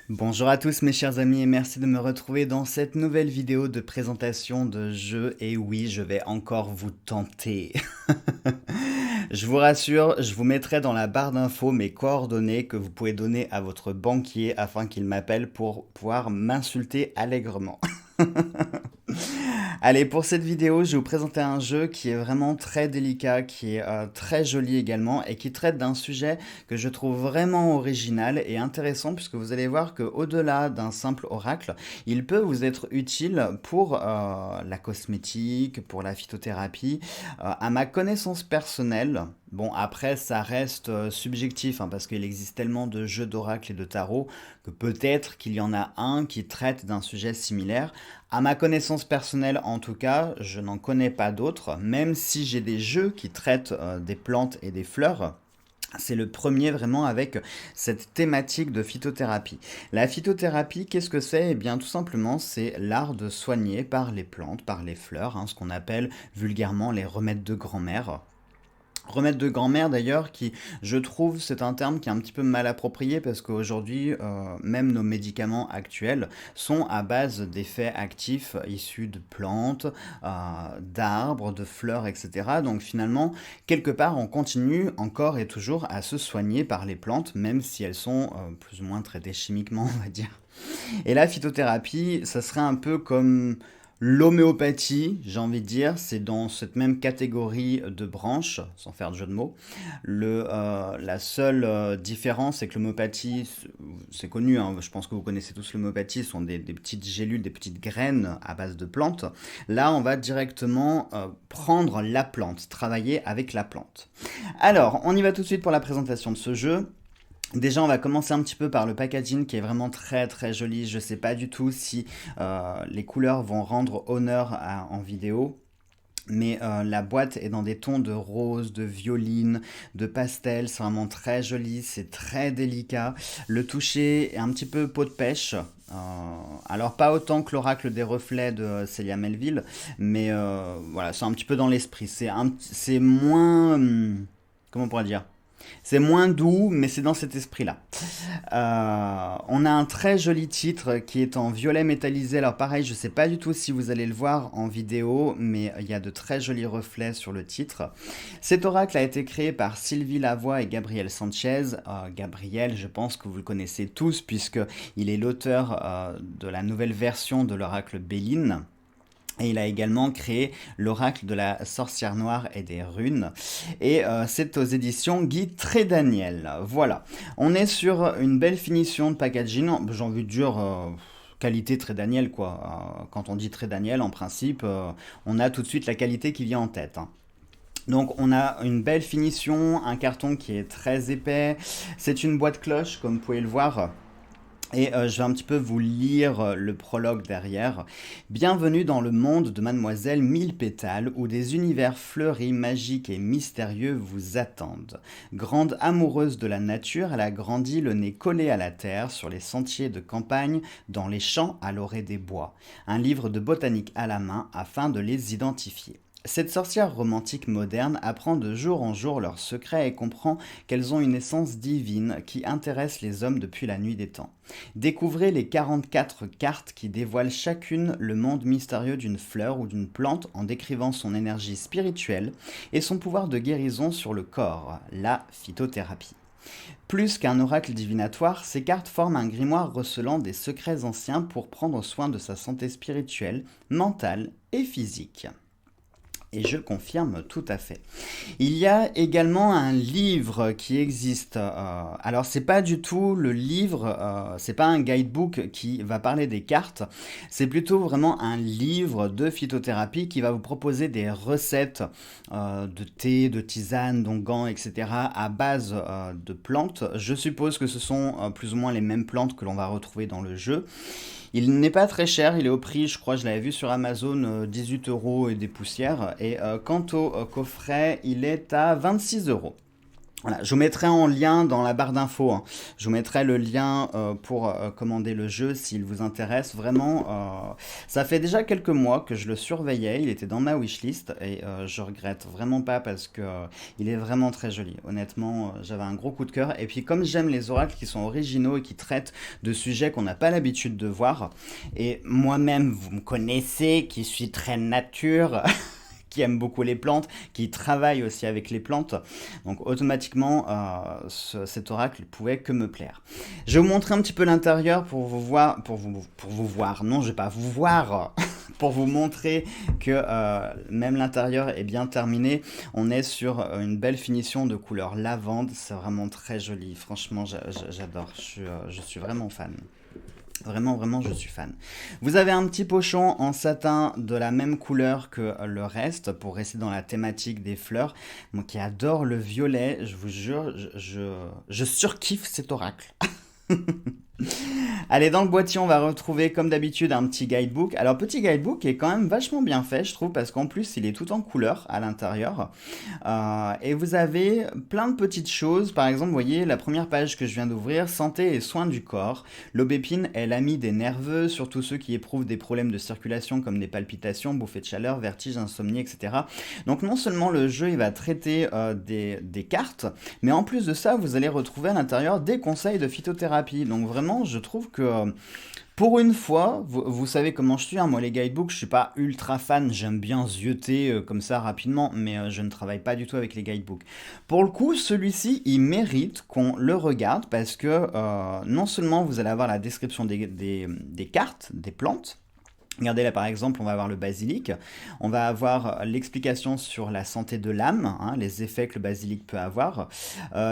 Bonjour à tous mes chers amis et merci de me retrouver dans cette nouvelle vidéo de présentation de jeu. Et oui, je vais encore vous tenter. Je vous rassure, je vous mettrai dans la barre d'infos mes coordonnées que vous pouvez donner à votre banquier afin qu'il m'appelle pour pouvoir m'insulter allègrement. Allez, pour cette vidéo, je vais vous présenter un jeu qui est vraiment très délicat, qui est très joli également et qui traite d'un sujet que je trouve vraiment original et intéressant puisque vous allez voir qu'au-delà d'un simple oracle, il peut vous être utile pour la cosmétique, pour la phytothérapie. À ma connaissance personnelle, bon après ça reste subjectif hein, parce qu'il existe tellement de jeux d'oracle et de tarot que peut-être qu'il y en a un qui traite d'un sujet similaire. À ma connaissance personnelle, en tout cas, je n'en connais pas d'autres, même si j'ai des jeux qui traitent des plantes et des fleurs. C'est le premier vraiment avec cette thématique de phytothérapie. La phytothérapie, qu'est-ce que c'est? Eh bien, tout simplement, c'est l'art de soigner par les plantes, par les fleurs, hein, ce qu'on appelle vulgairement les remèdes de grand-mère. Remède de grand-mère d'ailleurs, qui, je trouve, c'est un terme qui est un petit peu mal approprié parce qu'aujourd'hui, même nos médicaments actuels sont à base d'effets actifs issus de plantes, d'arbres, de fleurs, etc. Donc finalement, quelque part, on continue encore et toujours à se soigner par les plantes, même si elles sont plus ou moins traitées chimiquement, on va dire. Et la phytothérapie, ça serait un peu comme l'homéopathie, j'ai envie de dire, c'est dans cette même catégorie de branches, sans faire de jeu de mots. La seule différence, c'est que l'homéopathie, c'est connu, hein, je pense que vous connaissez tous l'homéopathie, ce sont des petites gélules, des petites graines à base de plantes. Là, on va directement prendre la plante, travailler avec la plante. Alors, on y va tout de suite pour la présentation de ce jeu. Déjà, on va commencer un petit peu par le packaging qui est vraiment très très joli. Je sais pas du tout si les couleurs vont rendre honneur en vidéo. Mais la boîte est dans des tons de rose, de violine, de pastel. C'est vraiment très joli, c'est très délicat. Le toucher est un petit peu peau de pêche. Alors pas autant que l'oracle des reflets de Celia Melville, mais voilà, c'est un petit peu dans l'esprit. C'est moins... comment on pourrait dire? C'est moins doux, mais c'est dans cet esprit-là. On a un très joli titre qui est en violet métallisé. Alors pareil, je ne sais pas du tout si vous allez le voir en vidéo, mais il y a de très jolis reflets sur le titre. Cet oracle a été créé par Sylvie Lavoie et Gabriel Sanchez. Gabriel, je pense que vous le connaissez tous, puisqu'il est l'auteur de la nouvelle version de l'oracle Béline. Et il a également créé l'oracle de la sorcière noire et des runes. Et c'est aux éditions Guy Trédaniel. Voilà. On est sur une belle finition de packaging. J'ai envie de dire qualité Trédaniel, quoi. Quand on dit Trédaniel, en principe, on a tout de suite la qualité qui vient en tête. Hein. Donc on a une belle finition, un carton qui est très épais. C'est une boîte cloche, comme vous pouvez le voir. Et je vais un petit peu vous lire le prologue derrière. Bienvenue dans le monde de Mademoiselle Mille Pétales, où des univers fleuris, magiques et mystérieux vous attendent. Grande amoureuse de la nature, elle a grandi le nez collé à la terre, sur les sentiers de campagne, dans les champs à l'orée des bois. Un livre de botanique à la main afin de les identifier. Cette sorcière romantique moderne apprend de jour en jour leurs secrets et comprend qu'elles ont une essence divine qui intéresse les hommes depuis la nuit des temps. Découvrez les 44 cartes qui dévoilent chacune le monde mystérieux d'une fleur ou d'une plante en décrivant son énergie spirituelle et son pouvoir de guérison sur le corps, la phytothérapie. Plus qu'un oracle divinatoire, ces cartes forment un grimoire recelant des secrets anciens pour prendre soin de sa santé spirituelle, mentale et physique. Et je confirme tout à fait. Il y a également un livre qui existe. Alors c'est pas du tout le livre, c'est pas un guidebook qui va parler des cartes. C'est plutôt vraiment un livre de phytothérapie qui va vous proposer des recettes de thé, de tisane, d'onguents, etc. à base de plantes. Je suppose que ce sont plus ou moins les mêmes plantes que l'on va retrouver dans le jeu. Il n'est pas très cher, il est au prix, je crois, je l'avais vu sur Amazon, 18 euros et des poussières. Et quant au coffret, il est à 26 euros. Voilà, je vous mettrai en lien dans la barre d'infos, hein. Je vous mettrai le lien pour commander le jeu s'il vous intéresse. Vraiment, ça fait déjà quelques mois que je le surveillais. Il était dans ma wishlist et je regrette vraiment pas parce que il est vraiment très joli. Honnêtement, j'avais un gros coup de cœur. Et puis comme j'aime les oracles qui sont originaux et qui traitent de sujets qu'on n'a pas l'habitude de voir, et moi-même, vous me connaissez, qui suis très nature. Qui aime beaucoup les plantes, qui travaille aussi avec les plantes. Donc automatiquement, cet oracle pouvait que me plaire. Je vais vous montrer un petit peu l'intérieur pour vous voir, pour vous voir. Non, je vais pas vous voir. Pour vous montrer que même l'intérieur est bien terminé. On est sur une belle finition de couleur lavande. C'est vraiment très joli. Franchement, j'adore. Je suis vraiment fan. Vraiment, vraiment, je suis fan. Vous avez un petit pochon en satin de la même couleur que le reste pour rester dans la thématique des fleurs. Moi qui adore le violet, je vous jure, je surkiffe cet oracle. Allez, dans le boîtier, on va retrouver comme d'habitude un petit guidebook. Alors, petit guidebook qui est quand même vachement bien fait, je trouve, parce qu'en plus, il est tout en couleur à l'intérieur. Et vous avez plein de petites choses. Par exemple, vous voyez la première page que je viens d'ouvrir, santé et soins du corps. L'aubépine est l'ami des nerveux, surtout ceux qui éprouvent des problèmes de circulation comme des palpitations, bouffées de chaleur, vertiges, insomnie, etc. Donc, non seulement le jeu, il va traiter des cartes, mais en plus de ça, vous allez retrouver à l'intérieur des conseils de phytothérapie. Donc, vraiment, je trouve que pour une fois, vous savez comment je suis, hein, moi les guidebooks, je suis pas ultra fan, j'aime bien zioter comme ça rapidement, mais je ne travaille pas du tout avec les guidebooks. Pour le coup, celui-ci, il mérite qu'on le regarde parce que non seulement vous allez avoir la description des cartes, des plantes. Regardez là par exemple, on va avoir le basilic, on va avoir l'explication sur la santé de l'âme, hein, les effets que le basilic peut avoir,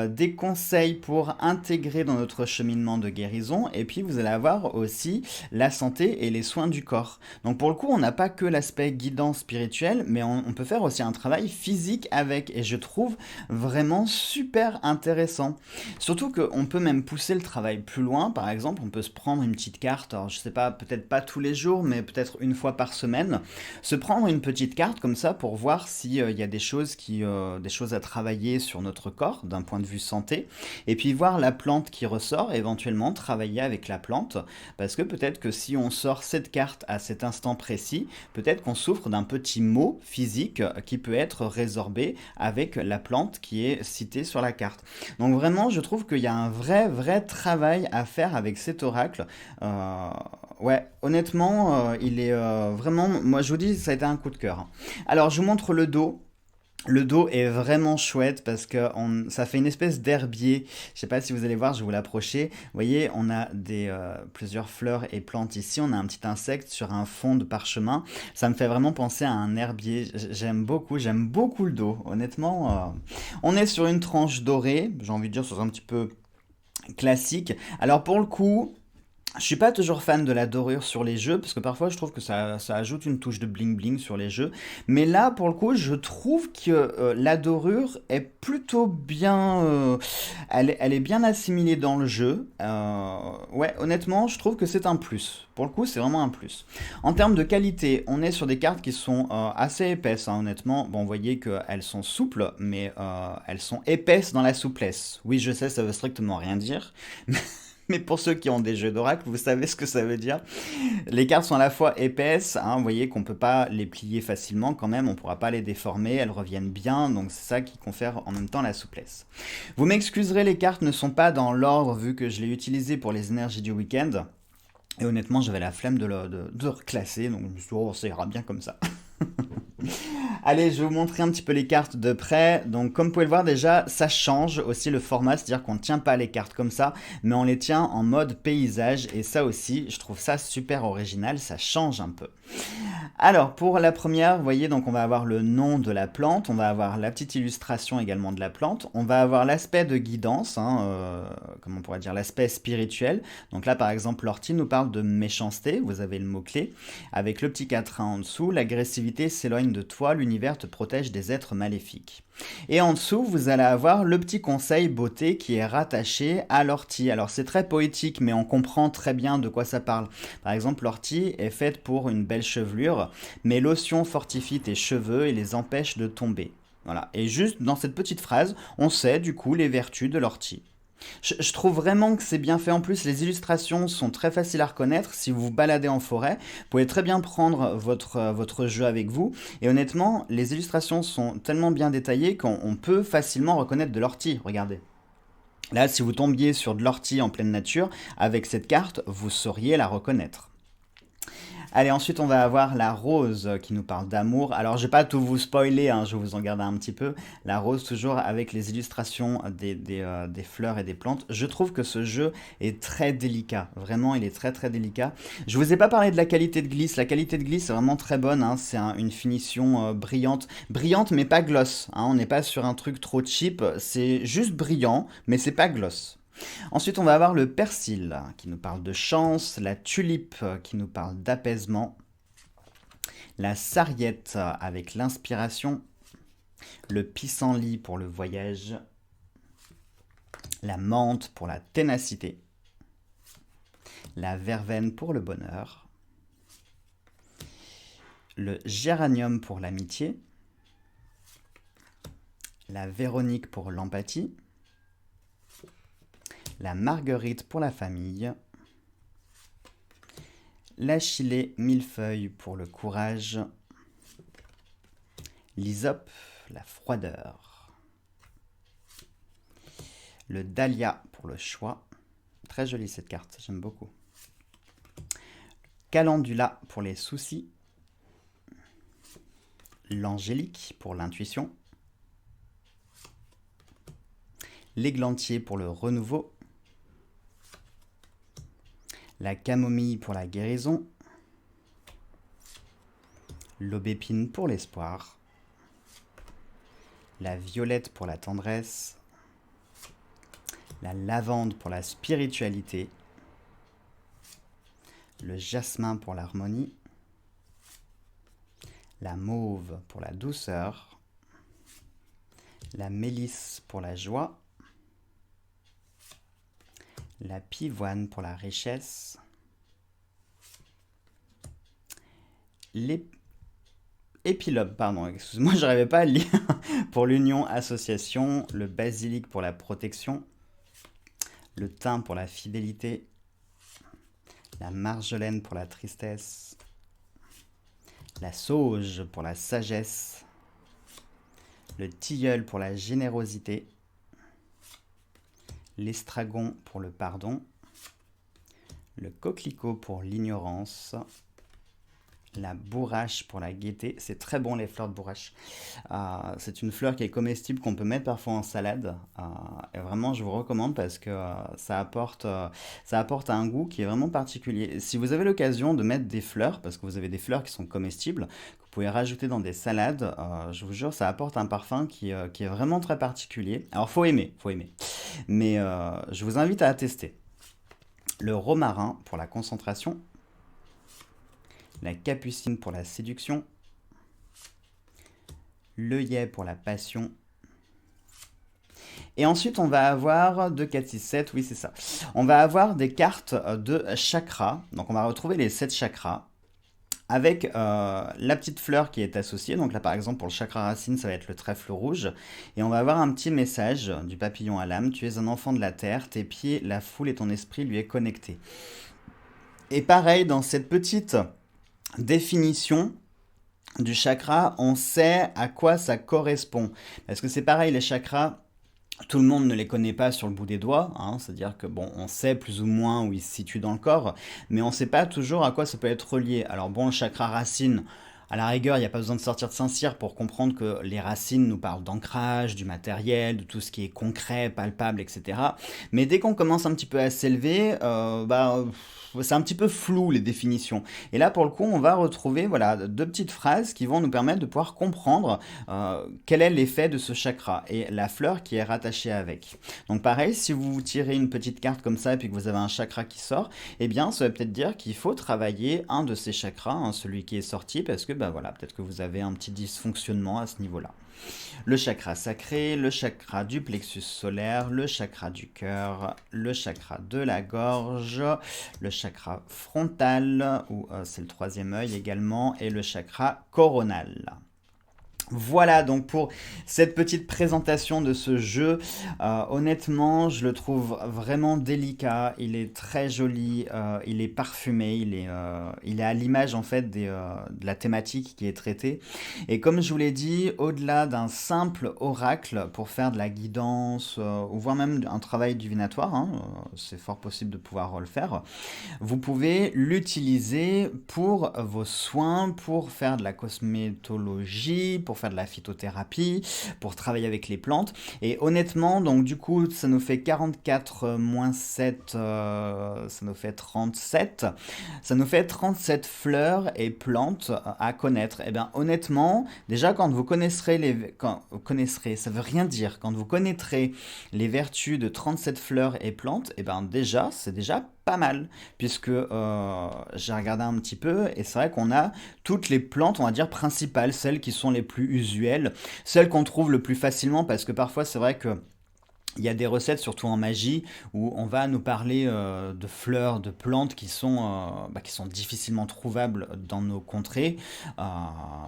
des conseils pour intégrer dans notre cheminement de guérison, et puis vous allez avoir aussi la santé et les soins du corps. Donc pour le coup, on n'a pas que l'aspect guidance spirituel, mais on peut faire aussi un travail physique avec, et je trouve vraiment super intéressant. Surtout qu'on peut même pousser le travail plus loin, par exemple, on peut se prendre une petite carte, alors je sais pas, peut-être pas tous les jours, mais peut-être une fois par semaine, se prendre une petite carte comme ça pour voir s'il y a des choses à travailler sur notre corps d'un point de vue santé, et puis voir la plante qui ressort, éventuellement travailler avec la plante, parce que peut-être que si on sort cette carte à cet instant précis, peut-être qu'on souffre d'un petit mot physique qui peut être résorbé avec la plante qui est citée sur la carte. Donc vraiment, je trouve qu'il y a un vrai travail à faire avec cet oracle. Ouais, honnêtement, il est vraiment... Moi, je vous dis, ça a été un coup de cœur, hein. Alors, je vous montre le dos. Le dos est vraiment chouette parce que ça fait une espèce d'herbier. Je sais pas si vous allez voir, je vais vous l'approcher. Vous voyez, on a plusieurs fleurs et plantes ici. On a un petit insecte sur un fond de parchemin. Ça me fait vraiment penser à un herbier. J'aime beaucoup le dos. Honnêtement, on est sur une tranche dorée. J'ai envie de dire, c'est un petit peu classique. Alors pour le coup, je suis pas toujours fan de la dorure sur les jeux, parce que parfois je trouve que ça ajoute une touche de bling bling sur les jeux. Mais là, pour le coup, je trouve que la dorure est plutôt bien... elle est bien assimilée dans le jeu. Ouais, honnêtement, je trouve que c'est un plus. Pour le coup, c'est vraiment un plus. En termes de qualité, on est sur des cartes qui sont assez épaisses, hein, honnêtement. Bon, vous voyez qu'elles sont souples, mais elles sont épaisses dans la souplesse. Oui, je sais, ça veut strictement rien dire. Mais pour ceux qui ont des jeux d'oracle, vous savez ce que ça veut dire. Les cartes sont à la fois épaisses, hein, vous voyez qu'on ne peut pas les plier facilement quand même, on ne pourra pas les déformer, elles reviennent bien, donc c'est ça qui confère en même temps la souplesse. Vous m'excuserez, les cartes ne sont pas dans l'ordre vu que je l'ai utilisé pour les énergies du week-end. Et honnêtement, j'avais la flemme de reclasser, donc je me suis dit, oh, ça ira bien comme ça. Allez, je vais vous montrer un petit peu les cartes de près. Donc, comme vous pouvez le voir déjà, ça change aussi le format, c'est-à-dire qu'on ne tient pas les cartes comme ça, mais on les tient en mode paysage. Et ça aussi, je trouve ça super original, ça change un peu. Alors, pour la première, vous voyez, donc on va avoir le nom de la plante, on va avoir la petite illustration également de la plante, on va avoir l'aspect de guidance, hein, comment on pourrait dire, l'aspect spirituel. Donc là, par exemple, l'ortie nous parle de méchanceté, vous avez le mot-clé. Avec le petit quatrain en dessous, l'agressivité s'éloigne de toi, l'univers te protège des êtres maléfiques. Et en dessous, vous allez avoir le petit conseil beauté qui est rattaché à l'ortie. Alors c'est très poétique, mais on comprend très bien de quoi ça parle. Par exemple, l'ortie est faite pour une belle chevelure, mais lotion fortifie tes cheveux et les empêche de tomber. Voilà. Et juste dans cette petite phrase, on sait du coup les vertus de l'ortie. Je trouve vraiment que c'est bien fait. En plus, les illustrations sont très faciles à reconnaître. Si vous vous baladez en forêt, vous pouvez très bien prendre votre jeu avec vous. Et honnêtement, les illustrations sont tellement bien détaillées qu'on peut facilement reconnaître de l'ortie. Regardez. Là, si vous tombiez sur de l'ortie en pleine nature, avec cette carte, vous sauriez la reconnaître. Allez, ensuite on va avoir la rose qui nous parle d'amour. Alors je vais pas tout vous spoiler, hein, je vais vous en garder un petit peu. La rose toujours avec les illustrations des fleurs et des plantes. Je trouve que ce jeu est très délicat. Vraiment, il est très très délicat. Je vous ai pas parlé de la qualité de glisse. La qualité de glisse est vraiment très bonne, hein. C'est une finition brillante. Brillante mais pas gloss, hein. On n'est pas sur un truc trop cheap. C'est juste brillant mais c'est pas gloss. Ensuite, on va avoir le persil qui nous parle de chance, la tulipe qui nous parle d'apaisement, la sarriette avec l'inspiration, le pissenlit pour le voyage, la menthe pour la ténacité, la verveine pour le bonheur, le géranium pour l'amitié, la véronique pour l'empathie, la marguerite pour la famille, l'achillée millefeuille pour le courage, l'hysope, la froideur, le dahlia pour le choix, très jolie cette carte, j'aime beaucoup, calendula pour les soucis, l'angélique pour l'intuition, l'églantier pour le renouveau, la camomille pour la guérison, l'aubépine pour l'espoir, la violette pour la tendresse, la lavande pour la spiritualité, le jasmin pour l'harmonie, la mauve pour la douceur, la mélisse pour la joie, la pivoine pour la richesse, l'épilogue, pardon, excuse-moi, je n'arrivais pas à le lire, pour l'union association, le basilic pour la protection, le thym pour la fidélité, la marjolaine pour la tristesse, la sauge pour la sagesse, le tilleul pour la générosité, l'estragon pour le pardon, le coquelicot pour l'ignorance, la bourrache pour la gaieté. C'est très bon les fleurs de bourrache. C'est une fleur qui est comestible qu'on peut mettre parfois en salade. Et vraiment, je vous recommande parce que ça apporte un goût qui est vraiment particulier. Si vous avez l'occasion de mettre des fleurs, parce que vous avez des fleurs qui sont comestibles, que vous pouvez rajouter dans des salades, je vous jure, ça apporte un parfum qui est vraiment très particulier. Alors, faut aimer, faut aimer. Mais je vous invite à tester. Le romarin pour la concentration, la capucine pour la séduction, l'œillet pour la passion. Et ensuite, on va avoir 2, 4, 6, 7, oui c'est ça. On va avoir des cartes de chakras. Donc on va retrouver les 7 chakras avec la petite fleur qui est associée. Donc là par exemple pour le chakra racine, ça va être le trèfle rouge. Et on va avoir un petit message du papillon à l'âme. Tu es un enfant de la terre, tes pieds, la foule et ton esprit lui est connecté. Et pareil, dans cette petite définition du chakra, on sait à quoi ça correspond. Parce que c'est pareil, les chakras, tout le monde ne les connaît pas sur le bout des doigts, hein, c'est-à-dire que bon, on sait plus ou moins où ils se situent dans le corps, mais on ne sait pas toujours à quoi ça peut être relié. Alors bon, le chakra racine, à la rigueur, il n'y a pas besoin de sortir de Saint-Cyr pour comprendre que les racines nous parlent d'ancrage, du matériel, de tout ce qui est concret, palpable, etc. Mais dès qu'on commence un petit peu à s'élever, c'est un petit peu flou les définitions. Et là, pour le coup, on va retrouver voilà, 2 petites phrases qui vont nous permettre de pouvoir comprendre quel est l'effet de ce chakra et la fleur qui est rattachée avec. Donc pareil, si vous tirez une petite carte comme ça et puis que vous avez un chakra qui sort, eh bien ça veut peut-être dire qu'il faut travailler un de ces chakras, hein, celui qui est sorti, parce que voilà, peut-être que vous avez un petit dysfonctionnement à ce niveau-là. Le chakra sacré, le chakra du plexus solaire, le chakra du cœur, le chakra de la gorge, le chakra frontal, ou c'est le 3e œil également, et le chakra coronal. Voilà donc pour cette petite présentation de ce jeu. Honnêtement, je le trouve vraiment délicat. Il est très joli, il est parfumé, il est à l'image en fait de la thématique qui est traitée. Et comme je vous l'ai dit, au-delà d'un simple oracle pour faire de la guidance ou voire même un travail divinatoire, hein, c'est fort possible de pouvoir le faire. Vous pouvez l'utiliser pour vos soins, pour faire de la cosmétologie, pour faire de la phytothérapie, pour travailler avec les plantes. Et honnêtement, donc du coup, ça nous fait 44 moins 7, ça nous fait 37. Ça nous fait 37 fleurs et plantes à connaître. Et bien honnêtement, déjà quand vous connaisserez quand vous connaisserez, ça veut rien dire. Quand vous connaîtrez les vertus de 37 fleurs et plantes, et ben déjà, c'est déjà pas mal, puisque j'ai regardé un petit peu, et c'est vrai qu'on a toutes les plantes, on va dire, principales, celles qui sont les plus usuelles, celles qu'on trouve le plus facilement, parce que parfois c'est vrai que il y a des recettes, surtout en magie, où on va nous parler de fleurs, de plantes qui sont difficilement trouvables dans nos contrées. Euh,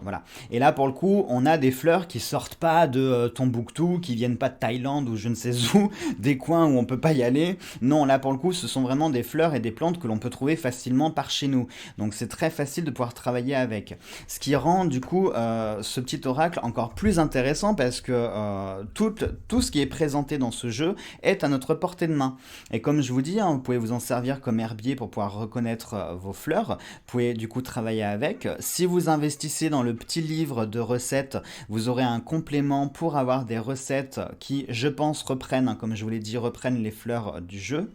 voilà. Et là, pour le coup, on a des fleurs qui sortent pas de Tombouctou, qui viennent pas de Thaïlande ou je ne sais où, des coins où on peut pas y aller. Non, là, pour le coup, ce sont vraiment des fleurs et des plantes que l'on peut trouver facilement par chez nous. Donc, c'est très facile de pouvoir travailler avec. Ce qui rend, du coup, ce petit oracle encore plus intéressant parce que tout ce qui est présenté dans ce jeu est à notre portée de main. Et comme je vous dis, hein, vous pouvez vous en servir comme herbier pour pouvoir reconnaître vos fleurs. Vous pouvez du coup travailler avec. Si vous investissez dans le petit livre de recettes, vous aurez un complément pour avoir des recettes qui, je pense, reprennent, hein, comme je vous l'ai dit, reprennent les fleurs du jeu.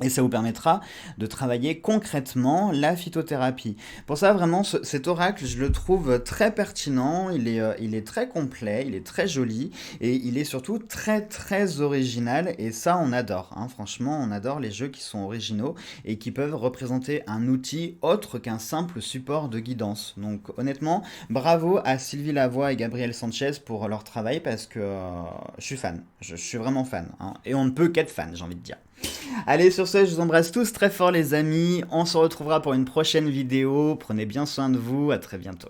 Et ça vous permettra de travailler concrètement la phytothérapie. Pour ça, vraiment, cet oracle, je le trouve très pertinent, il est très complet, il est très joli, et il est surtout très très original, et ça, on adore. Hein. Franchement, on adore les jeux qui sont originaux et qui peuvent représenter un outil autre qu'un simple support de guidance. Donc honnêtement, bravo à Sylvie Lavoie et Gabriel Sanchez pour leur travail, parce que je suis fan, je suis vraiment fan. Hein. Et on ne peut qu'être fan, j'ai envie de dire. Allez, sur ce, je vous embrasse tous très fort les amis. On se retrouvera pour une prochaine vidéo. Prenez bien soin de vous. À très bientôt.